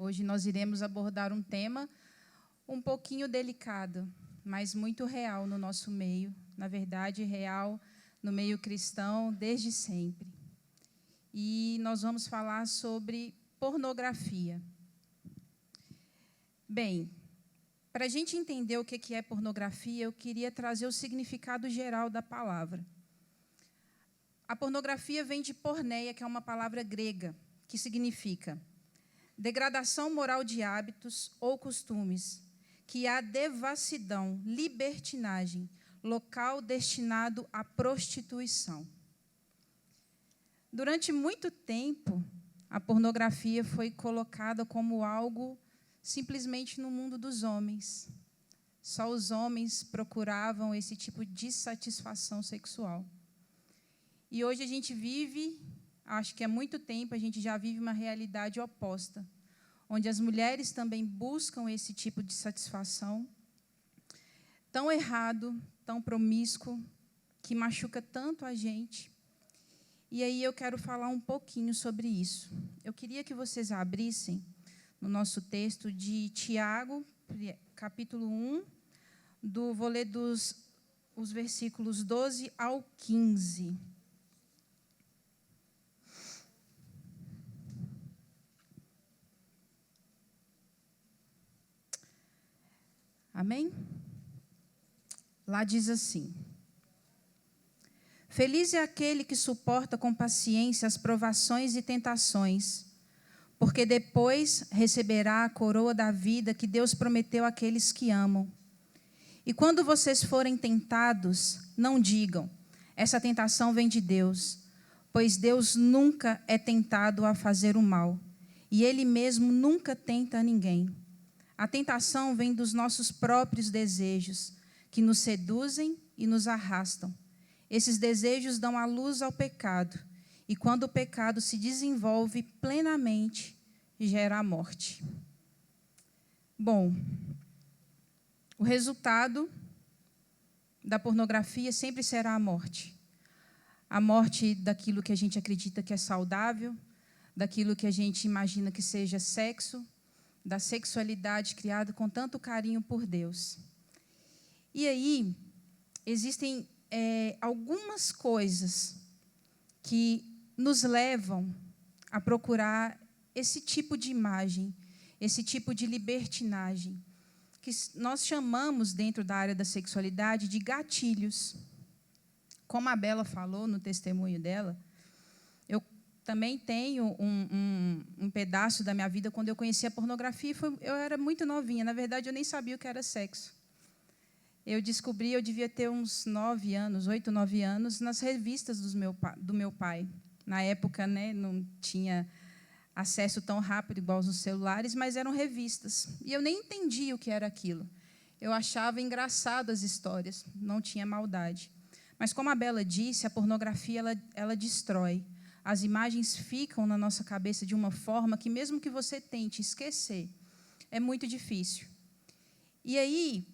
Hoje nós iremos abordar um tema um pouquinho delicado, mas muito real no nosso meio, na verdade, real no meio cristão desde sempre. E nós vamos falar sobre pornografia. Bem, para a gente entender o que é pornografia, eu queria trazer o significado geral da palavra. A pornografia vem de porneia, que é uma palavra grega, que significa degradação moral de hábitos ou costumes, que há devassidão, libertinagem, local destinado à prostituição. Durante muito tempo, a pornografia foi colocada como algo simplesmente no mundo dos homens. Só os homens procuravam esse tipo de satisfação sexual. E hoje a gente vive, acho que há muito tempo, a gente já vive uma realidade oposta, onde as mulheres também buscam esse tipo de satisfação, tão errado, tão promíscuo, que machuca tanto a gente. E aí eu quero falar um pouquinho sobre isso. Eu queria que vocês abrissem no nosso texto de Tiago, capítulo 1, vou ler os versículos 12 ao 15. Amém? Lá diz assim: feliz é aquele que suporta com paciência as provações e tentações, porque depois receberá a coroa da vida que Deus prometeu àqueles que amam. E quando vocês forem tentados, não digam, essa tentação vem de Deus, pois Deus nunca é tentado a fazer o mal, e Ele mesmo nunca tenta ninguém. A tentação vem dos nossos próprios desejos, que nos seduzem e nos arrastam. Esses desejos dão a luz ao pecado, e quando o pecado se desenvolve plenamente, gera a morte. Bom, o resultado da pornografia sempre será a morte. A morte daquilo que a gente acredita que é saudável, daquilo que a gente imagina que seja sexo, da sexualidade criada com tanto carinho por Deus. E aí, existem algumas coisas que nos levam a procurar esse tipo de imagem, esse tipo de libertinagem, que nós chamamos, dentro da área da sexualidade, de gatilhos. Como a Bela falou no testemunho dela, eu também tenho um pedaço da minha vida quando eu conheci a pornografia. Eu era muito novinha, na verdade, eu nem sabia o que era sexo. Eu descobri, eu devia ter uns 9 anos, 8, 9 anos, nas revistas do meu pai. Na época, né, não tinha acesso tão rápido igual aos celulares, mas eram revistas. E eu nem entendia o que era aquilo. Eu achava engraçado as histórias, não tinha maldade. Mas, como a Bela disse, a pornografia ela destrói. As imagens ficam na nossa cabeça de uma forma que, mesmo que você tente esquecer, é muito difícil. E aí,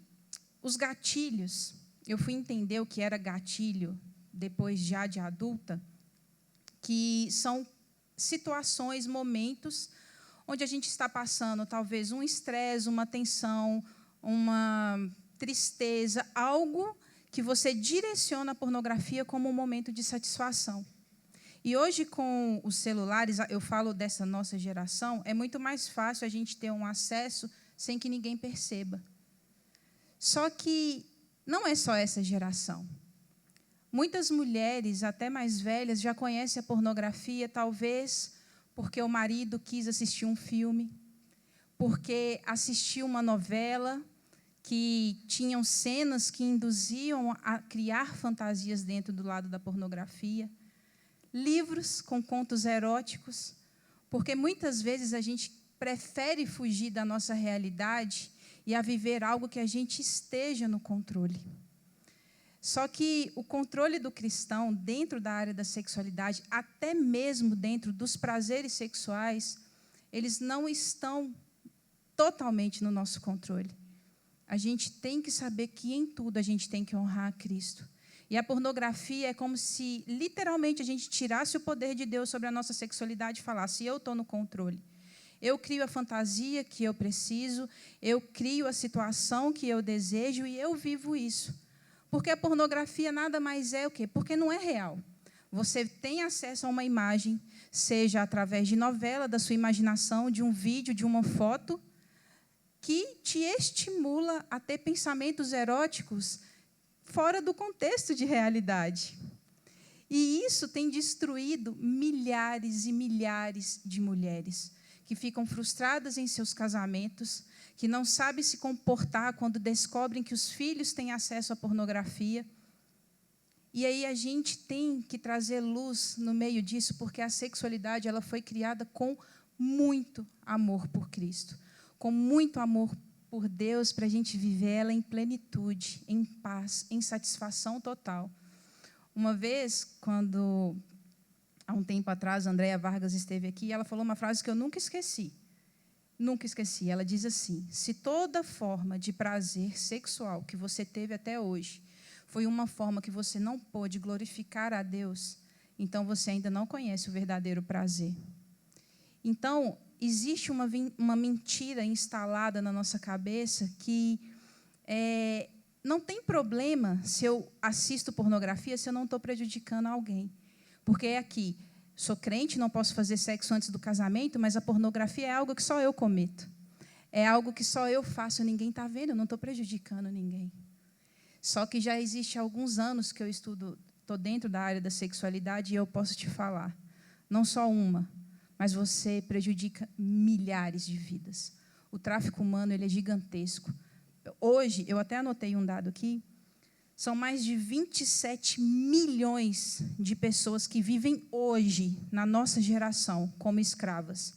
os gatilhos, eu fui entender o que era gatilho depois já de adulta, que são situações, momentos, onde a gente está passando talvez um estresse, uma tensão, uma tristeza, algo que você direciona a pornografia como um momento de satisfação. E hoje, com os celulares, eu falo dessa nossa geração, é muito mais fácil a gente ter um acesso sem que ninguém perceba. Só que não é só essa geração. Muitas mulheres, até mais velhas, já conhecem a pornografia, talvez porque o marido quis assistir um filme, porque assistiu uma novela que tinham cenas que induziam a criar fantasias dentro do lado da pornografia, livros com contos eróticos, porque muitas vezes a gente prefere fugir da nossa realidade e a viver algo que a gente esteja no controle. Só que o controle do cristão dentro da área da sexualidade, até mesmo dentro dos prazeres sexuais, eles não estão totalmente no nosso controle. A gente tem que saber que em tudo a gente tem que honrar a Cristo. E a pornografia é como se, literalmente, a gente tirasse o poder de Deus sobre a nossa sexualidade e falasse: eu estou no controle. Eu crio a fantasia que eu preciso, eu crio a situação que eu desejo e eu vivo isso. Porque a pornografia nada mais é o quê? Porque não é real. Você tem acesso a uma imagem, seja através de novela, da sua imaginação, de um vídeo, de uma foto, que te estimula a ter pensamentos eróticos fora do contexto de realidade. E isso tem destruído milhares e milhares de mulheres que ficam frustradas em seus casamentos, que não sabem se comportar quando descobrem que os filhos têm acesso à pornografia. E aí a gente tem que trazer luz no meio disso, porque a sexualidade ela foi criada com muito amor por Cristo, com muito amor por Deus, para a gente viver ela em plenitude, em paz, em satisfação total. Uma vez, quando, há um tempo atrás, a Andréia Vargas esteve aqui, ela falou uma frase que eu nunca esqueci. Nunca esqueci. Ela diz assim: se toda forma de prazer sexual que você teve até hoje foi uma forma que você não pôde glorificar a Deus, então você ainda não conhece o verdadeiro prazer. Então, existe uma mentira instalada na nossa cabeça que não tem problema se eu assisto pornografia se eu não estou prejudicando alguém. Porque é aqui, sou crente, não posso fazer sexo antes do casamento, mas a pornografia é algo que só eu cometo. É algo que só eu faço, ninguém está vendo, eu não estou prejudicando ninguém. Só que já existe alguns anos que eu estudo, estou dentro da área da sexualidade e eu posso te falar, não só uma, mas você prejudica milhares de vidas. O tráfico humano ele é gigantesco. Hoje, eu até anotei um dado aqui, são mais de 27 milhões de pessoas que vivem hoje, na nossa geração, como escravas.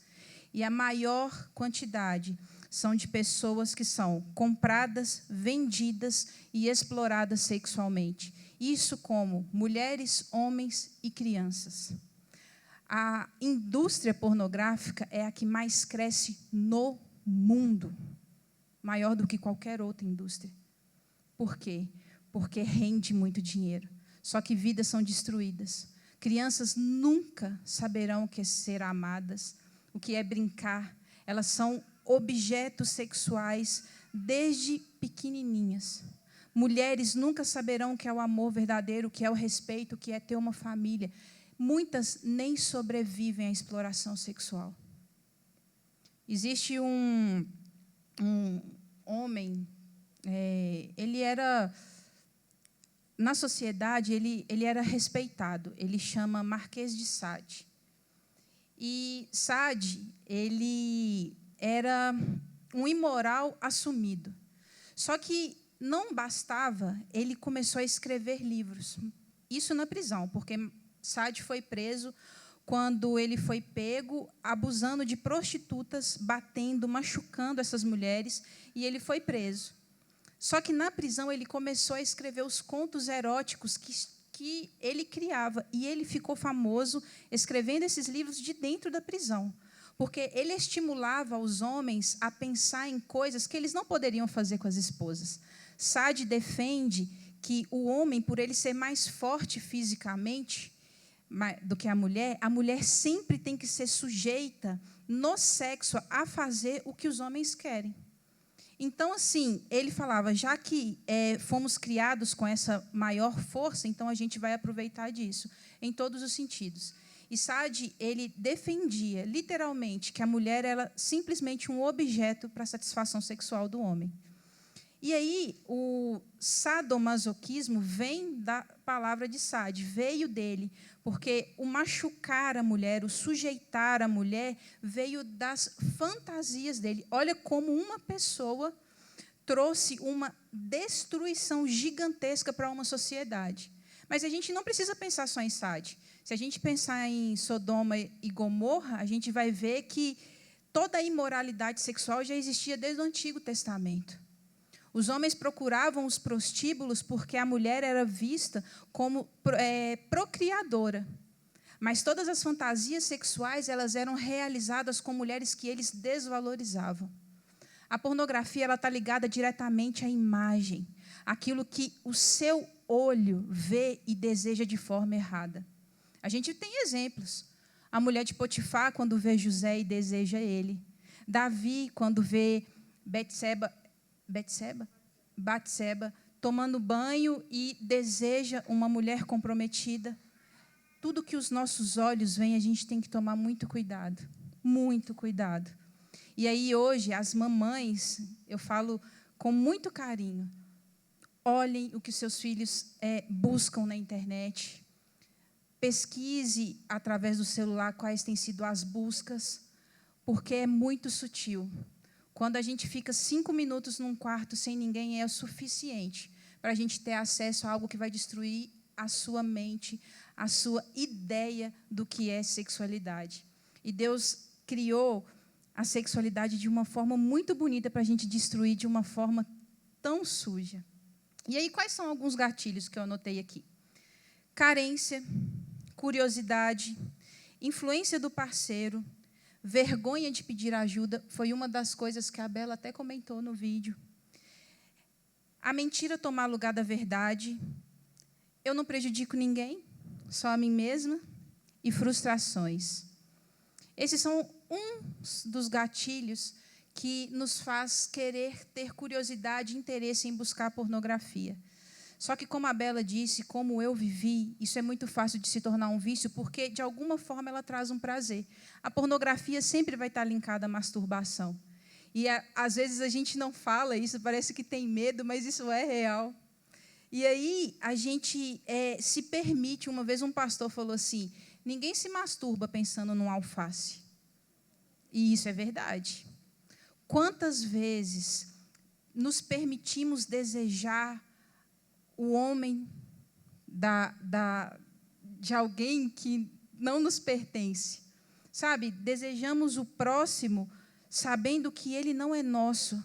E a maior quantidade são de pessoas que são compradas, vendidas e exploradas sexualmente. Isso como mulheres, homens e crianças. A indústria pornográfica é a que mais cresce no mundo, maior do que qualquer outra indústria. Por quê? Porque rende muito dinheiro. Só que vidas são destruídas. Crianças nunca saberão o que é ser amadas, o que é brincar. Elas são objetos sexuais desde pequenininhas. Mulheres nunca saberão o que é o amor verdadeiro, o que é o respeito, o que é ter uma família. Muitas nem sobrevivem à exploração sexual. Existe um homem, ele era, na sociedade, ele era respeitado, ele chama Marquês de Sade. E Sade, ele era um imoral assumido. Só que não bastava, ele começou a escrever livros. Isso na prisão, porque Sade foi preso quando ele foi pego abusando de prostitutas, batendo, machucando essas mulheres, e ele foi preso. Só que na prisão ele começou a escrever os contos eróticos que ele criava, e ele ficou famoso escrevendo esses livros de dentro da prisão, porque ele estimulava os homens a pensar em coisas que eles não poderiam fazer com as esposas. Sade defende que o homem, por ele ser mais forte fisicamente do que a mulher sempre tem que ser sujeita no sexo a fazer o que os homens querem. Então, assim, ele falava, já que fomos criados com essa maior força, então a gente vai aproveitar disso, em todos os sentidos. E Sade, ele defendia, literalmente, que a mulher era simplesmente um objeto para a satisfação sexual do homem. E aí, o sadomasoquismo vem da palavra de Sade, veio dele, porque o machucar a mulher, o sujeitar a mulher, veio das fantasias dele. Olha como uma pessoa trouxe uma destruição gigantesca para uma sociedade. Mas a gente não precisa pensar só em Sade. Se a gente pensar em Sodoma e Gomorra, a gente vai ver que toda a imoralidade sexual já existia desde o Antigo Testamento. Os homens procuravam os prostíbulos porque a mulher era vista como procriadora. Mas todas as fantasias sexuais elas eram realizadas com mulheres que eles desvalorizavam. A pornografia está ligada diretamente à imagem, aquilo que o seu olho vê e deseja de forma errada. A gente tem exemplos. A mulher de Potifar, quando vê José e deseja ele. Davi, quando vê Batseba tomando banho e deseja uma mulher comprometida. Tudo que os nossos olhos veem, a gente tem que tomar muito cuidado. Muito cuidado. E aí, hoje, as mamães, eu falo com muito carinho, olhem o que os seus filhos buscam na internet. Pesquise, através do celular, quais têm sido as buscas, porque é muito sutil. Quando a gente fica 5 minutos num quarto sem ninguém, é o suficiente para a gente ter acesso a algo que vai destruir a sua mente, a sua ideia do que é sexualidade. E Deus criou a sexualidade de uma forma muito bonita para a gente destruir de uma forma tão suja. E aí, quais são alguns gatilhos que eu anotei aqui? Carência, curiosidade, influência do parceiro, vergonha de pedir ajuda, foi uma das coisas que a Bela até comentou no vídeo. A mentira tomar lugar da verdade, eu não prejudico ninguém, só a mim mesma, e frustrações. Esses são uns dos gatilhos que nos faz querer ter curiosidade e interesse em buscar pornografia. Só que, como a Bela disse, como eu vivi, isso é muito fácil de se tornar um vício, porque, de alguma forma, ela traz um prazer. A pornografia sempre vai estar linkada à masturbação. E, às vezes, a gente não fala isso, parece que tem medo, mas isso é real. E aí, a gente se permite. Uma vez um pastor falou assim, ninguém se masturba pensando num alface. E isso é verdade. Quantas vezes nos permitimos desejar o homem de alguém que não nos pertence? Sabe, desejamos o próximo sabendo que ele não é nosso,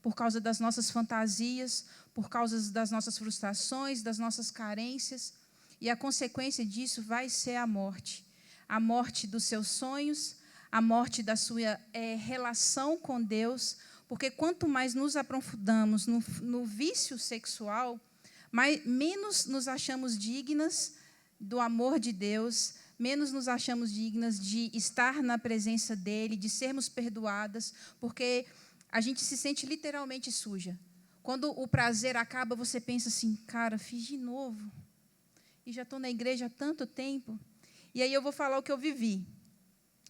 por causa das nossas fantasias, por causa das nossas frustrações, das nossas carências. E a consequência disso vai ser a morte dos seus sonhos, a morte da sua relação com Deus, porque quanto mais nos aprofundamos no vício sexual, menos nos achamos dignas do amor de Deus, menos nos achamos dignas de estar na presença dEle, de sermos perdoadas, porque a gente se sente literalmente suja. Quando o prazer acaba, você pensa assim, cara, fiz de novo. E já estou na igreja há tanto tempo. E aí eu vou falar o que eu vivi.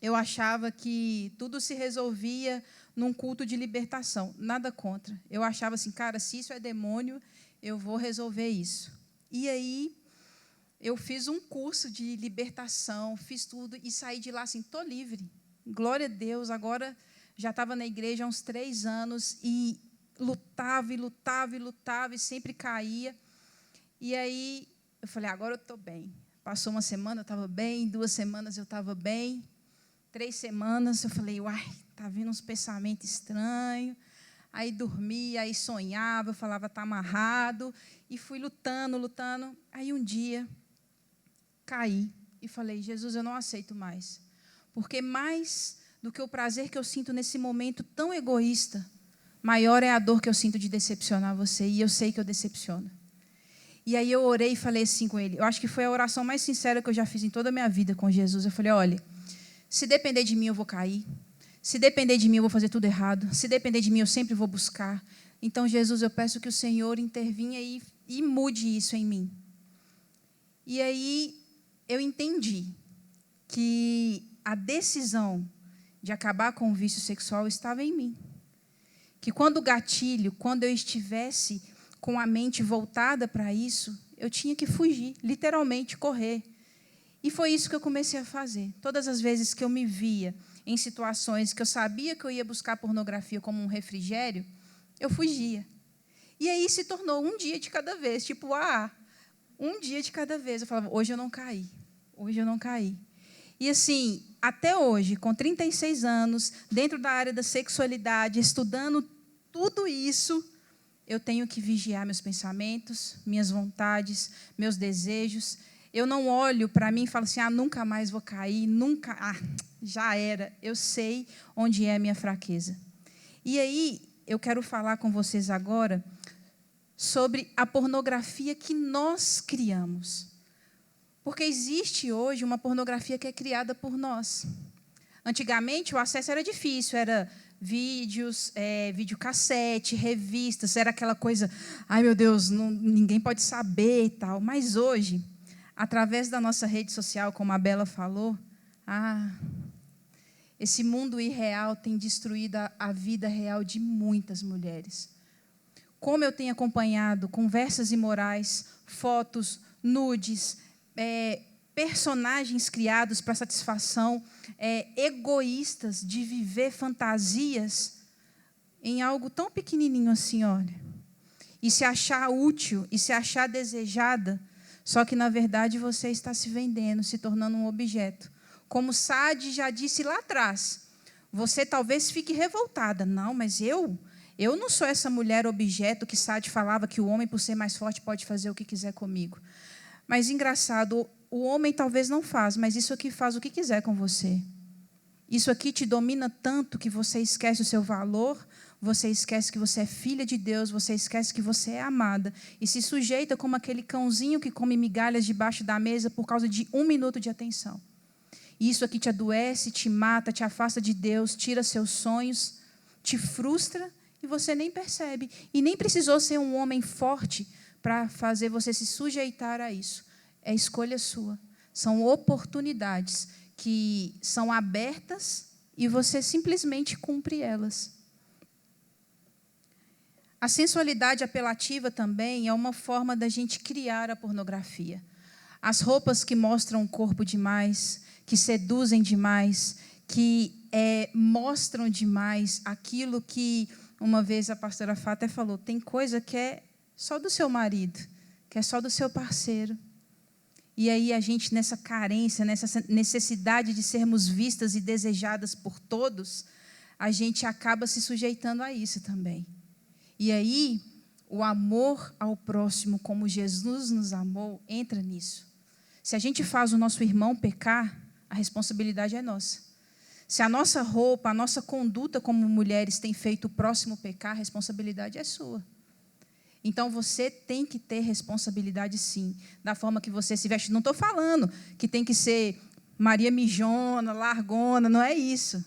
Eu achava que tudo se resolvia num culto de libertação. Nada contra. Eu achava assim, cara, se isso é demônio, eu vou resolver isso. E aí, eu fiz um curso de libertação, fiz tudo e saí de lá assim, estou livre. Glória a Deus, agora já estava na igreja há uns 3 anos e lutava e sempre caía. E aí, eu falei, agora eu estou bem. Passou uma semana, eu estava bem, 2 semanas eu estava bem, 3 semanas, eu falei, uai, está vindo uns pensamentos estranhos. Aí dormia, aí sonhava, eu falava, está amarrado. E fui lutando. Aí um dia, caí e falei, Jesus, eu não aceito mais. Porque mais do que o prazer que eu sinto nesse momento tão egoísta, maior é a dor que eu sinto de decepcionar você. E eu sei que eu decepciono. E aí eu orei e falei assim com ele. Eu acho que foi a oração mais sincera que eu já fiz em toda a minha vida com Jesus. Eu falei, olha, se depender de mim, eu vou cair. Se depender de mim, eu vou fazer tudo errado. Se depender de mim, eu sempre vou buscar. Então, Jesus, eu peço que o Senhor intervinha e mude isso em mim. E aí, eu entendi que a decisão de acabar com o vício sexual estava em mim. Que quando o gatilho, quando eu estivesse com a mente voltada para isso, eu tinha que fugir, literalmente correr. E foi isso que eu comecei a fazer. Todas as vezes que eu me via em situações que eu sabia que eu ia buscar pornografia como um refrigério, eu fugia. E aí se tornou um dia de cada vez, tipo, um dia de cada vez. Eu falava, hoje eu não caí, hoje eu não caí. E assim, até hoje, com 36 anos, dentro da área da sexualidade, estudando tudo isso, eu tenho que vigiar meus pensamentos, minhas vontades, meus desejos. Eu não olho para mim e falo assim, nunca mais vou cair, já era. Eu sei onde é a minha fraqueza. E aí, eu quero falar com vocês agora sobre a pornografia que nós criamos. Porque existe hoje uma pornografia que é criada por nós. Antigamente, o acesso era difícil, era vídeos, videocassete, revistas, era aquela coisa, ai meu Deus, ninguém pode saber e tal. Mas hoje, através da nossa rede social, como a Bela falou, esse mundo irreal tem destruído a vida real de muitas mulheres. Como eu tenho acompanhado conversas imorais, fotos, nudes, personagens criados para satisfação egoístas de viver fantasias em algo tão pequenininho assim, olha. E se achar útil, e se achar desejada, só que, na verdade, você está se vendendo, se tornando um objeto. Como Sade já disse lá atrás, você talvez fique revoltada. Não, mas eu não sou essa mulher objeto que Sade falava que o homem, por ser mais forte, pode fazer o que quiser comigo. Mas, engraçado, o homem talvez não faz, mas isso aqui faz o que quiser com você. Isso aqui te domina tanto que você esquece o seu valor, você esquece que você é filha de Deus, você esquece que você é amada e se sujeita como aquele cãozinho que come migalhas debaixo da mesa por causa de 1 minuto de atenção. E isso aqui te adoece, te mata, te afasta de Deus, tira seus sonhos, te frustra e você nem percebe. E nem precisou ser um homem forte para fazer você se sujeitar a isso. É escolha sua. São oportunidades que são abertas e você simplesmente cumpre elas. A sensualidade apelativa também é uma forma da gente criar a pornografia. As roupas que mostram o corpo demais, que seduzem demais, que mostram demais aquilo que, uma vez a pastora Fá até falou, tem coisa que é só do seu marido, que é só do seu parceiro. E aí a gente, nessa carência, nessa necessidade de sermos vistas e desejadas por todos, a gente acaba se sujeitando a isso também. E aí, o amor ao próximo, como Jesus nos amou, entra nisso. Se a gente faz o nosso irmão pecar, a responsabilidade é nossa. Se a nossa roupa, a nossa conduta como mulheres tem feito o próximo pecar, a responsabilidade é sua. Então, você tem que ter responsabilidade, sim, da forma que você se veste. Não estou falando que tem que ser Maria Mijona, largona, não é isso.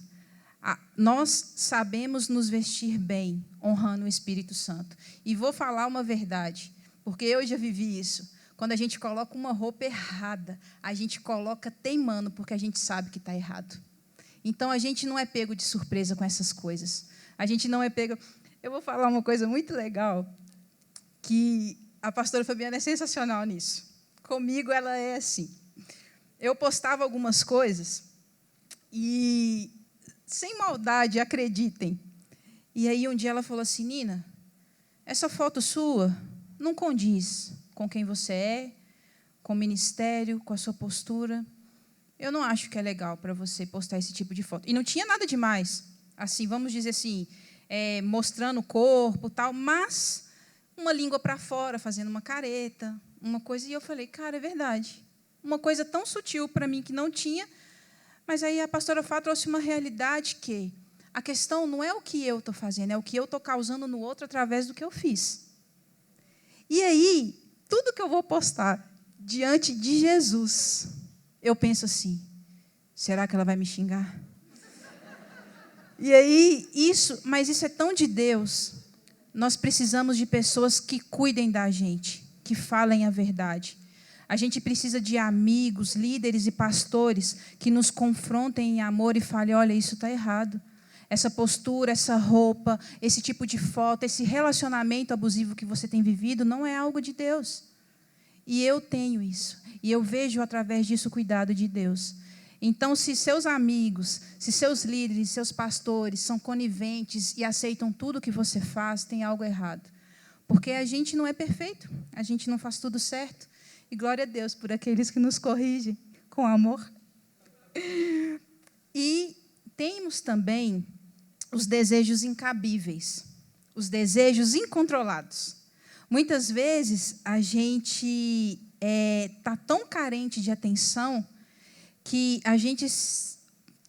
Nós sabemos nos vestir bem, honrando o Espírito Santo. E vou falar uma verdade, porque eu já vivi isso. Quando a gente coloca uma roupa errada, a gente coloca teimando, porque a gente sabe que está errado. Então, a gente não é pego de surpresa com essas coisas. A gente não é pego... Eu vou falar uma coisa muito legal, que a pastora Fabiana é sensacional nisso. Comigo, ela é assim. Eu postava algumas coisas e, sem maldade, acreditem. E aí, um dia ela falou assim, Nina, essa foto sua não condiz com quem você é, com o ministério, com a sua postura. Eu não acho que é legal para você postar esse tipo de foto. E não tinha nada demais, assim, vamos dizer assim, mostrando o corpo, tal, mas uma língua para fora, fazendo uma careta, uma coisa. E eu falei, cara, é verdade. Uma coisa tão sutil para mim que não tinha. Mas aí a pastora Fá trouxe uma realidade que a questão não é o que eu estou fazendo, é o que eu estou causando no outro através do que eu fiz. E aí, tudo que eu vou postar diante de Jesus, eu penso assim, será que ela vai me xingar? E aí, mas isso é tão de Deus. Nós precisamos de pessoas que cuidem da gente, que falem a verdade. A gente precisa de amigos, líderes e pastores que nos confrontem em amor e falem, olha, isso está errado. Essa postura, essa roupa, esse tipo de foto, esse relacionamento abusivo que você tem vivido não é algo de Deus. E eu tenho isso. E eu vejo através disso o cuidado de Deus. Então, se seus amigos, se seus líderes, seus pastores são coniventes e aceitam tudo que você faz, tem algo errado. Porque a gente não é perfeito, a gente não faz tudo certo. E glória a Deus por aqueles que nos corrigem com amor. E temos também os desejos incabíveis, os desejos incontrolados. Muitas vezes a gente está tão carente de atenção que a gente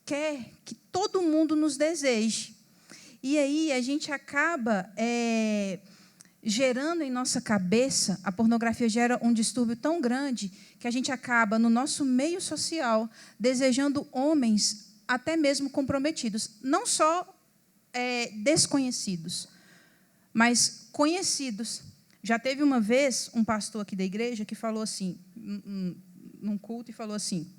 quer que todo mundo nos deseje. E aí a gente acaba gerando em nossa cabeça, a pornografia gera um distúrbio tão grande que a gente acaba, no nosso meio social, desejando homens até mesmo comprometidos. Não só desconhecidos, mas conhecidos. Já teve uma vez um pastor aqui da igreja que falou assim, num culto, e falou assim,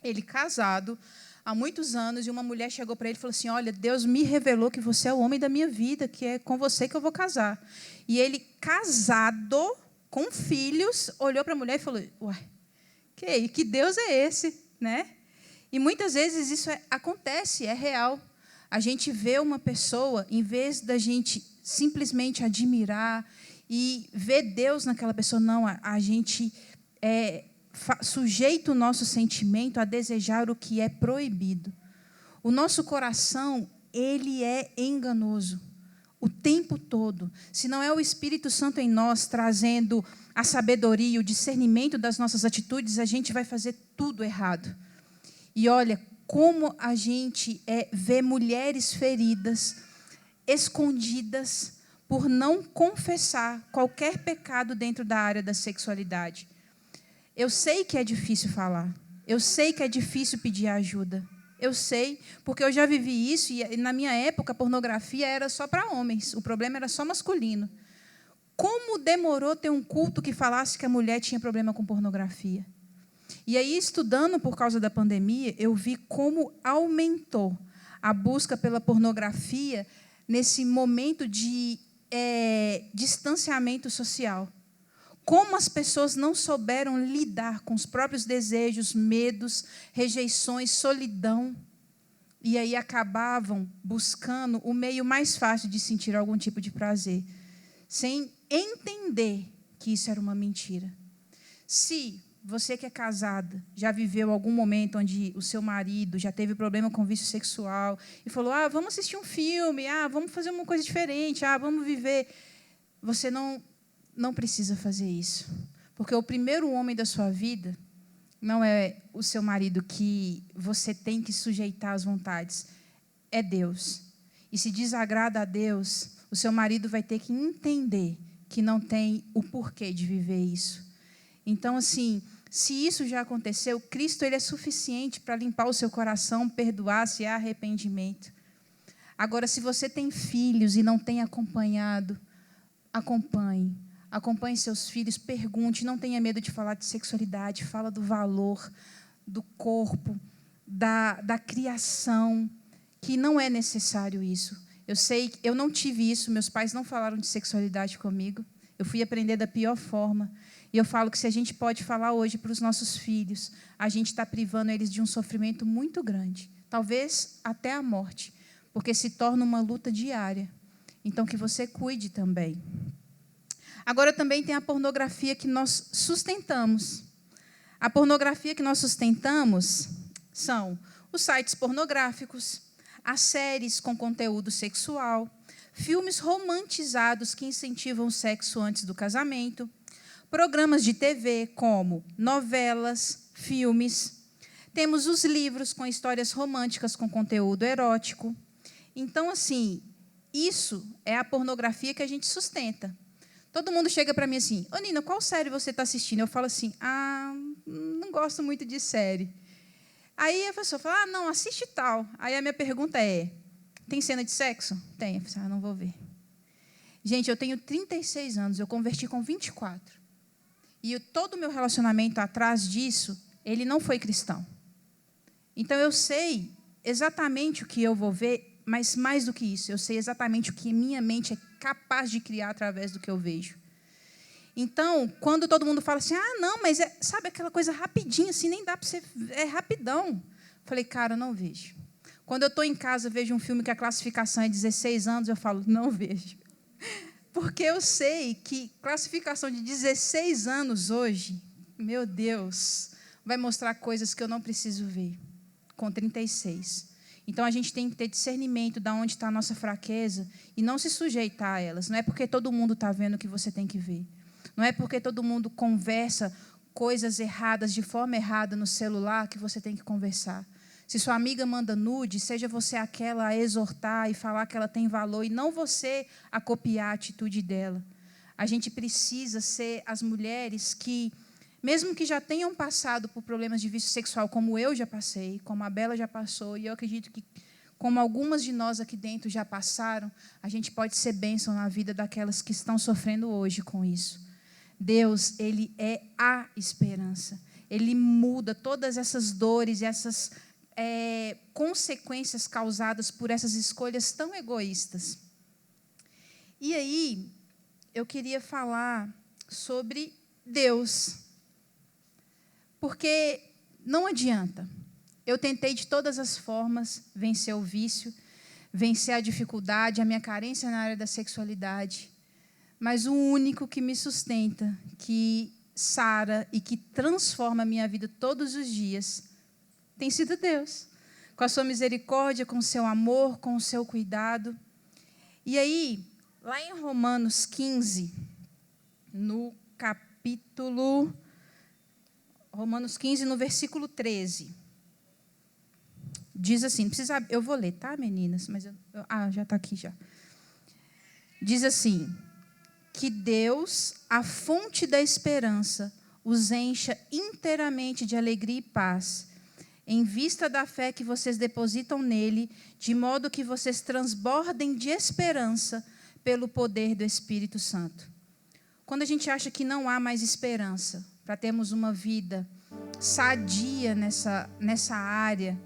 ele casado há muitos anos, e uma mulher chegou para ele e falou assim, olha, Deus me revelou que você é o homem da minha vida, que é com você que eu vou casar. E ele, casado, com filhos, olhou para a mulher e falou, ué, que Deus é esse? Né? E muitas vezes isso acontece, é real. A gente vê uma pessoa, em vez da gente simplesmente admirar e ver Deus naquela pessoa, não, a gente sujeita o nosso sentimento a desejar o que é proibido. O nosso coração, ele é enganoso o tempo todo. Se não é o Espírito Santo em nós trazendo a sabedoria, o discernimento das nossas atitudes, a gente vai fazer tudo errado. E olha, como a gente vê mulheres feridas, escondidas, por não confessar qualquer pecado dentro da área da sexualidade. Eu sei que é difícil falar. Eu sei que é difícil pedir ajuda. Eu sei, porque eu já vivi isso, e na minha época a pornografia era só para homens. O problema era só masculino. Como demorou ter um culto que falasse que a mulher tinha problema com pornografia? E aí, estudando por causa da pandemia, eu vi como aumentou a busca pela pornografia nesse momento de distanciamento social. Como as pessoas não souberam lidar com os próprios desejos, medos, rejeições, solidão, e aí acabavam buscando o meio mais fácil de sentir algum tipo de prazer, sem entender que isso era uma mentira. Se você que é casada já viveu algum momento onde o seu marido já teve problema com vício sexual e falou, vamos assistir um filme, vamos fazer uma coisa diferente, vamos viver, você não precisa fazer isso. Porque o primeiro homem da sua vida não é o seu marido que você tem que sujeitar às vontades, é Deus. E se desagrada a Deus, o seu marido vai ter que entender que não tem o porquê de viver isso. Então, assim, se isso já aconteceu, Cristo ele é suficiente para limpar o seu coração, perdoar, se há arrependimento. Agora, se você tem filhos e não tem acompanhado, acompanhe. Acompanhe seus filhos, pergunte, não tenha medo de falar de sexualidade, fala do valor, do corpo, da criação, que não é necessário isso. Eu sei, eu não tive isso, meus pais não falaram de sexualidade comigo, eu fui aprender da pior forma. E eu falo que se a gente pode falar hoje para os nossos filhos, a gente está privando eles de um sofrimento muito grande, talvez até a morte, porque se torna uma luta diária. Então, que você cuide também. Agora, também tem a pornografia que nós sustentamos. A pornografia que nós sustentamos são os sites pornográficos, as séries com conteúdo sexual, filmes romantizados que incentivam o sexo antes do casamento, programas de TV como novelas, filmes. Temos os livros com histórias românticas com conteúdo erótico. Então, assim, isso é a pornografia que a gente sustenta. Todo mundo chega para mim assim, ô Nina, qual série você está assistindo? Eu falo assim, não gosto muito de série. Aí a pessoa fala, não, assiste tal. Aí a minha pergunta é, tem cena de sexo? Tem. Eu falo, não vou ver. Gente, eu tenho 36 anos, eu converti com 24. E todo o meu relacionamento atrás disso, ele não foi cristão. Então, eu sei exatamente o que eu vou ver, mas mais do que isso, eu sei exatamente o que minha mente é capaz de criar através do que eu vejo. Então, quando todo mundo fala assim, não, mas sabe aquela coisa rapidinho, assim, nem dá para você... É rapidão. Falei, cara, não vejo. Quando eu estou em casa, vejo um filme que a classificação é 16 anos, eu falo, não vejo. Porque eu sei que classificação de 16 anos hoje, meu Deus, vai mostrar coisas que eu não preciso ver, com 36. Então, a gente tem que ter discernimento de onde está a nossa fraqueza e não se sujeitar a elas. Não é porque todo mundo está vendo que você tem que ver. Não é porque todo mundo conversa coisas erradas, de forma errada, no celular, que você tem que conversar. Se sua amiga manda nude, seja você aquela a exortar e falar que ela tem valor, e não você a copiar a atitude dela. A gente precisa ser as mulheres que, mesmo que já tenham passado por problemas de vício sexual, como eu já passei, como a Bela já passou, e eu acredito que como algumas de nós aqui dentro já passaram, a gente pode ser bênção na vida daquelas que estão sofrendo hoje com isso. Deus, Ele é a esperança. Ele muda todas essas dores, essas consequências causadas por essas escolhas tão egoístas. E aí, eu queria falar sobre Deus. Porque não adianta. Eu tentei de todas as formas vencer o vício, vencer a dificuldade, a minha carência na área da sexualidade. Mas o único que me sustenta, que sara e que transforma a minha vida todos os dias, tem sido Deus. Com a sua misericórdia, com o seu amor, com o seu cuidado. E aí, lá em Romanos 15, no capítulo... Romanos 15, no versículo 13. Diz assim, eu vou ler, tá, meninas? Mas já está aqui já. Diz assim, que Deus, a fonte da esperança, os encha inteiramente de alegria e paz, em vista da fé que vocês depositam nele, de modo que vocês transbordem de esperança pelo poder do Espírito Santo. Quando a gente acha que não há mais esperança para termos uma vida sadia nessa área,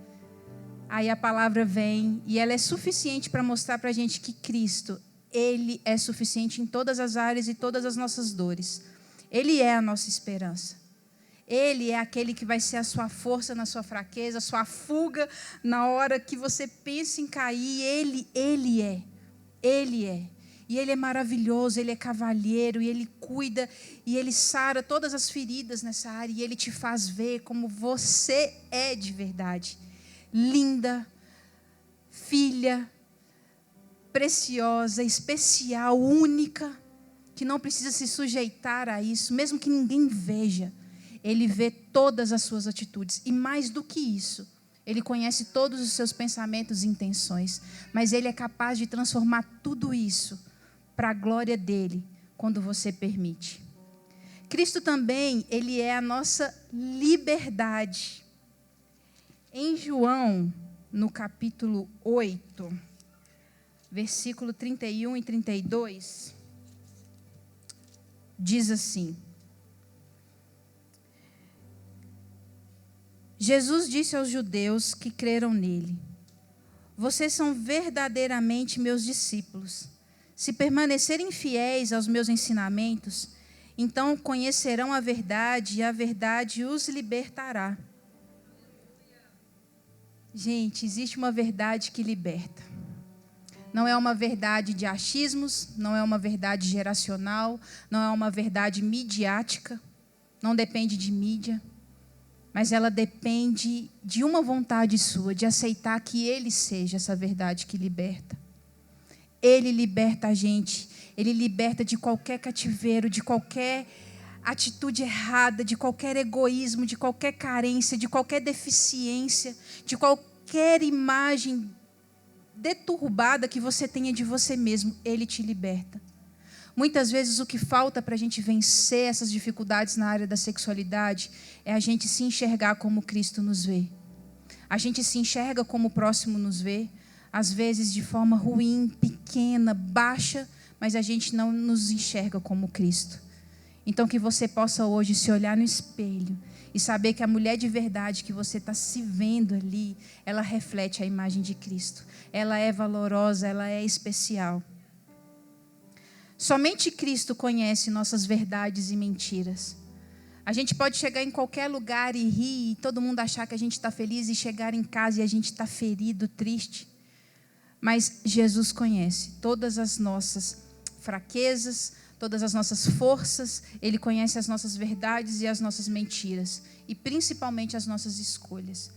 aí a palavra vem e ela é suficiente para mostrar para a gente que Cristo, Ele é suficiente em todas as áreas e todas as nossas dores. Ele é a nossa esperança. Ele é aquele que vai ser a sua força na sua fraqueza, a sua fuga na hora que você pensa em cair. Ele é. E Ele é maravilhoso, Ele é cavalheiro, e Ele cuida, e Ele sara todas as feridas nessa área, e Ele te faz ver como você é de verdade. Linda, filha, preciosa, especial, única, que não precisa se sujeitar a isso, mesmo que ninguém veja. Ele vê todas as suas atitudes, e mais do que isso, Ele conhece todos os seus pensamentos e intenções, mas Ele é capaz de transformar tudo isso para a glória dEle, quando você permite. Cristo também, Ele é a nossa liberdade. Em João, no capítulo 8, versículo 31 e 32, diz assim: Jesus disse aos judeus que creram nele: vocês são verdadeiramente meus discípulos. Se permanecerem fiéis aos meus ensinamentos, então conhecerão a verdade e a verdade os libertará. Gente, existe uma verdade que liberta. Não é uma verdade de achismos, não é uma verdade geracional, não é uma verdade midiática, não depende de mídia, mas ela depende de uma vontade sua, de aceitar que Ele seja essa verdade que liberta. Ele liberta a gente, Ele liberta de qualquer cativeiro, de qualquer atitude errada, de qualquer egoísmo, de qualquer carência, de qualquer deficiência, de qualquer imagem deturbada que você tenha de você mesmo. Ele te liberta. Muitas vezes o que falta para a gente vencer essas dificuldades na área da sexualidade é a gente se enxergar como Cristo nos vê. A gente se enxerga como o próximo nos vê, às vezes de forma ruim, pequena, baixa, mas a gente não nos enxerga como Cristo. Então que você possa hoje se olhar no espelho e saber que a mulher de verdade que você está se vendo ali, ela reflete a imagem de Cristo. Ela é valorosa, ela é especial. Somente Cristo conhece nossas verdades e mentiras. A gente pode chegar em qualquer lugar e rir, e todo mundo achar que a gente está feliz, e chegar em casa e a gente está ferido, triste. Mas Jesus conhece todas as nossas fraquezas, todas as nossas forças. Ele conhece as nossas verdades e as nossas mentiras. E principalmente as nossas escolhas.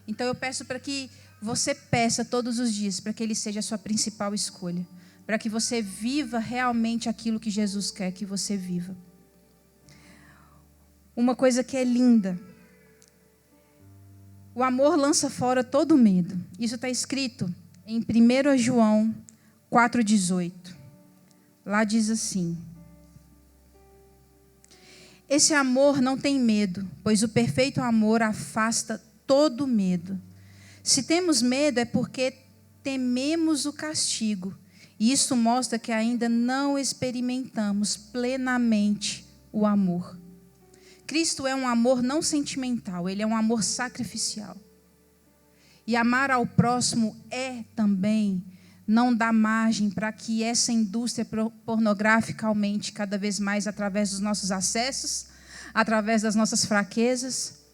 Então eu peço para que você peça todos os dias para que Ele seja a sua principal escolha. Para que você viva realmente aquilo que Jesus quer que você viva. Uma coisa que é linda. O amor lança fora todo medo. Isso está escrito em 1 João 4,18. Lá diz assim: esse amor não tem medo, pois o perfeito amor afasta todo medo. Se temos medo é porque tememos o castigo. E isso mostra que ainda não experimentamos plenamente o amor. Cristo é um amor não sentimental, ele é um amor sacrificial. E amar ao próximo é também não dar margem para que essa indústria pornográfica aumente cada vez mais através dos nossos acessos, através das nossas fraquezas.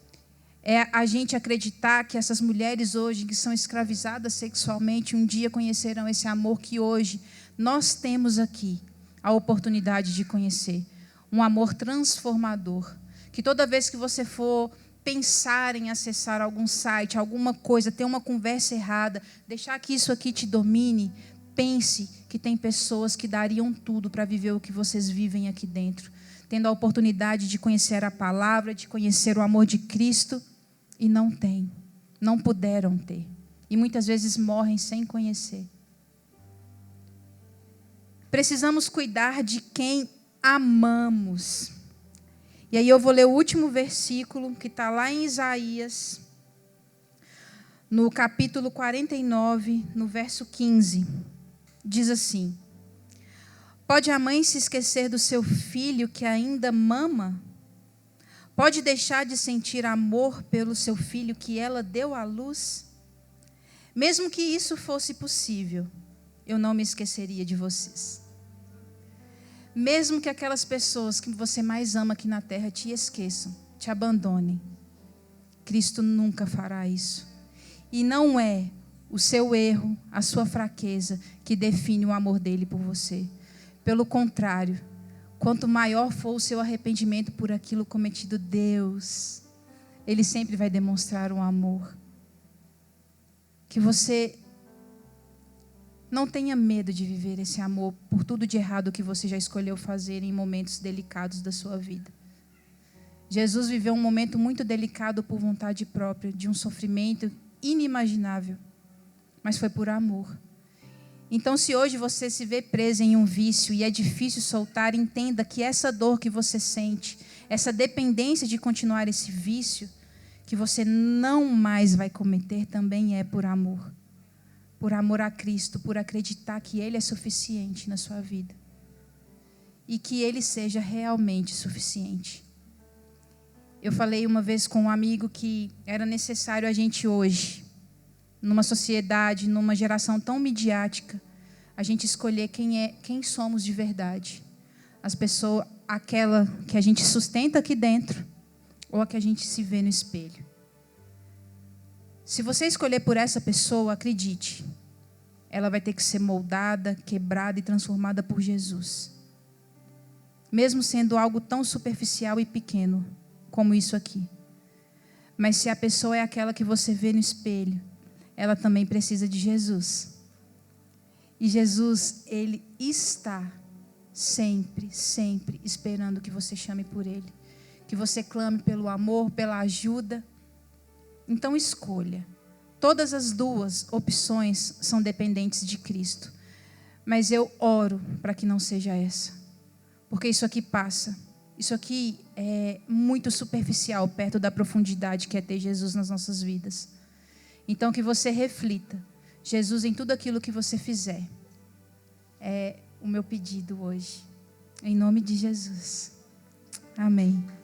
É a gente acreditar que essas mulheres hoje que são escravizadas sexualmente um dia conhecerão esse amor que hoje nós temos aqui a oportunidade de conhecer. Um amor transformador. Que toda vez que você for pensar em acessar algum site, alguma coisa, ter uma conversa errada, deixar que isso aqui te domine, pense que tem pessoas que dariam tudo para viver o que vocês vivem aqui dentro. Tendo a oportunidade de conhecer a palavra, de conhecer o amor de Cristo, e não têm, não puderam ter. E muitas vezes morrem sem conhecer. Precisamos cuidar de quem amamos. E aí eu vou ler o último versículo, que está lá em Isaías, no capítulo 49, no verso 15. Diz assim: Pode a mãe se esquecer do seu filho que ainda mama? Pode deixar de sentir amor pelo seu filho que ela deu à luz? Mesmo que isso fosse possível, eu não me esqueceria de vocês. Mesmo que aquelas pessoas que você mais ama aqui na terra te esqueçam, te abandonem, Cristo nunca fará isso. E não é o seu erro, a sua fraqueza que define o amor dele por você. Pelo contrário, quanto maior for o seu arrependimento por aquilo cometido, Deus, Ele sempre vai demonstrar um amor. Que você não tenha medo de viver esse amor por tudo de errado que você já escolheu fazer em momentos delicados da sua vida. Jesus viveu um momento muito delicado por vontade própria, de um sofrimento inimaginável, mas foi por amor. Então, se hoje você se vê preso em um vício e é difícil soltar, entenda que essa dor que você sente, essa dependência de continuar esse vício, que você não mais vai cometer, também é por amor. Por amor a Cristo, por acreditar que Ele é suficiente na sua vida. E que Ele seja realmente suficiente. Eu falei uma vez com um amigo que era necessário a gente hoje, numa sociedade, numa geração tão midiática, a gente escolher quem somos de verdade. As pessoas, aquela que a gente sustenta aqui dentro, ou a que a gente se vê no espelho. Se você escolher por essa pessoa, acredite, ela vai ter que ser moldada, quebrada e transformada por Jesus. Mesmo sendo algo tão superficial e pequeno, como isso aqui. Mas se a pessoa é aquela que você vê no espelho, ela também precisa de Jesus. E Jesus, Ele está sempre, sempre esperando que você chame por Ele. Que você clame pelo amor, pela ajuda. Então escolha. Todas as duas opções são dependentes de Cristo. Mas eu oro para que não seja essa. Porque isso aqui passa. Isso aqui é muito superficial perto da profundidade que é ter Jesus nas nossas vidas. Então que você reflita Jesus em tudo aquilo que você fizer. É o meu pedido hoje. Em nome de Jesus. Amém.